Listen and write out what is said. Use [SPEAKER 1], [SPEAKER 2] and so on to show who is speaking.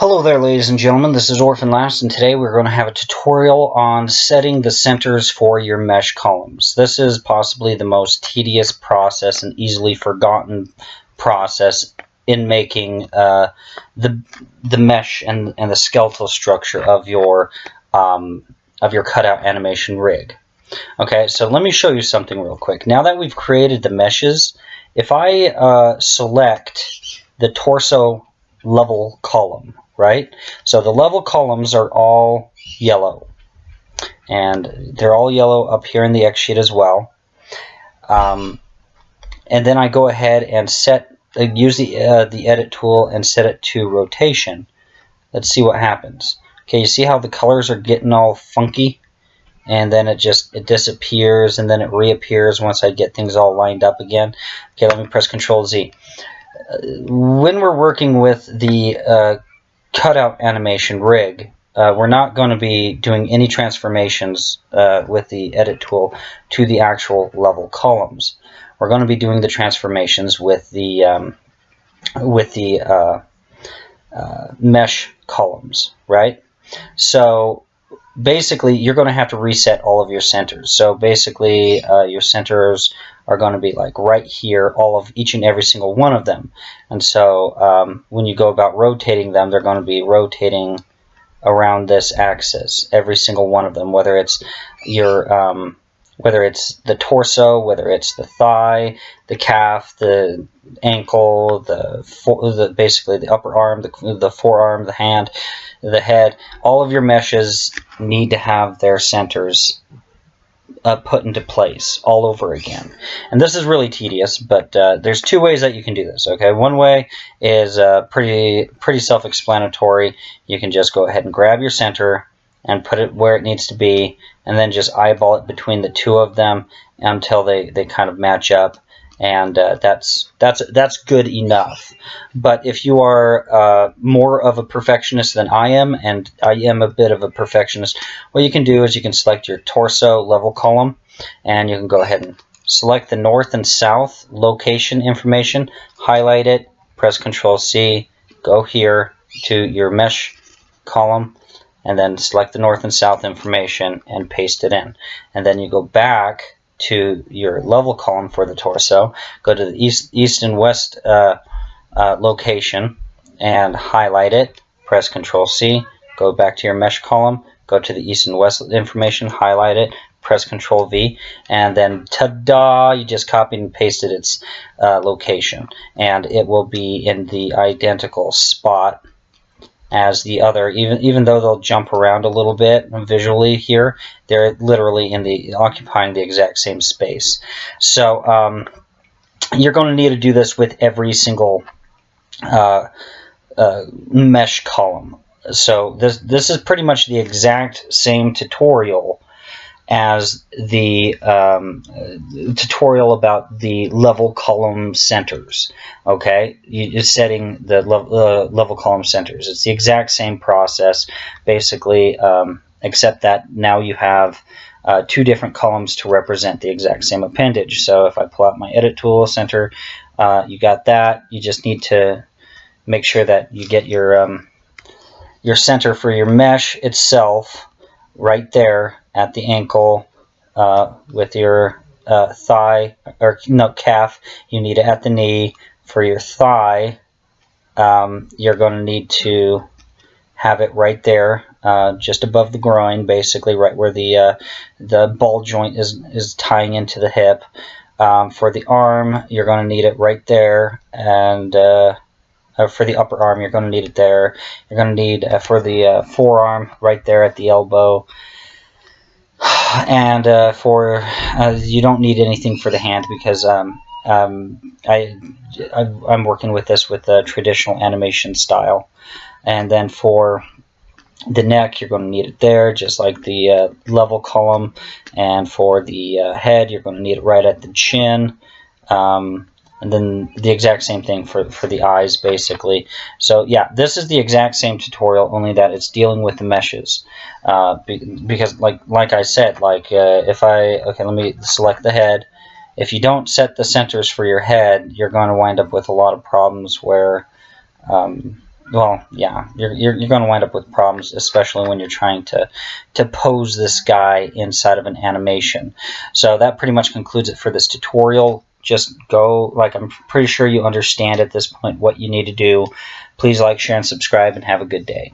[SPEAKER 1] Hello there, ladies and gentlemen, this is Orphanlast, and today we're going to have a tutorial on setting the centers for your mesh columns. This is possibly the most tedious process and easily forgotten process in making the mesh and the skeletal structure of your cutout animation rig. Okay, so let me show you something real quick. Now that we've created the meshes, if I select the torso level column, right? So the level columns are all yellow, and they're all yellow up here in the X sheet as well. And then I go ahead and use the edit tool and set it to rotation. Let's see what happens. Okay, you see how the colors are getting all funky, and then it disappears, and then it reappears once I get things all lined up again. Okay, let me press Control Z. When we're working with the cutout animation rig, we're not going to be doing any transformations with the edit tool to the actual level columns. We're going to be doing the transformations with the mesh columns, right? So basically you're going to have to reset all of your centers. So basically your centers are going to be like right here, each and every single one of them. And so when you go about rotating them, they're going to be rotating around this axis, every single one of them, whether it's your whether it's the torso, whether it's the thigh, the calf, the ankle, basically the upper arm, the forearm, the hand, the head. All of your meshes need to have their centers put into place all over again. And this is really tedious, but there's two ways that you can do this. Okay, one way is pretty self-explanatory. You can just go ahead and grab your center and put it where it needs to be, and then just eyeball it between the two of them until they kind of match up, and that's good enough. But if you are more of a perfectionist than I am, and I am a bit of a perfectionist, what you can do is you can select your torso level column, and you can go ahead and select the north and south location information, highlight it, press Control C, go here to your mesh column, and then select the north and south information and paste it in. And then you go back to your level column for the torso, go to the east and west location and highlight it, press Control C, go back to your mesh column, go to the east and west information, highlight it, press Control V, and then ta-da, you just copied and pasted its location, and it will be in the identical spot as the other. Even though they'll jump around a little bit visually here, they're literally occupying the exact same space. So you're going to need to do this with every single mesh column. So this is pretty much the exact same tutorial as the tutorial about the level column centers. Okay, you're setting the level column centers. It's the exact same process, basically, except that now you have two different columns to represent the exact same appendage. So if I pull out my edit tool, center, you got that. You just need to make sure that you get your center for your mesh itself right there at the ankle, with your thigh, or no, calf. You need it at the knee. For your thigh, you're going to need to have it right there, just above the groin, basically right where the ball joint is tying into the hip. For the arm, you're going to need it right there, and for the upper arm, you're going to need it there. You're going to need for the forearm right there at the elbow. And you don't need anything for the hand, because I'm working with this with a traditional animation style. And then for the neck, you're going to need it there, just like the level column. And for the head, you're going to need it right at the chin. And then the exact same thing for the eyes, basically. So yeah, this is the exact same tutorial, only that it's dealing with the meshes. Because like I said, okay, let me select the head. If you don't set the centers for your head, you're going to wind up with a lot of problems where well, yeah, you're going to wind up with problems, especially when you're trying to pose this guy inside of an animation. So that pretty much concludes it for this tutorial. Just go, like, I'm pretty sure you understand at this point what you need to do. Please like, share, and subscribe, and have a good day.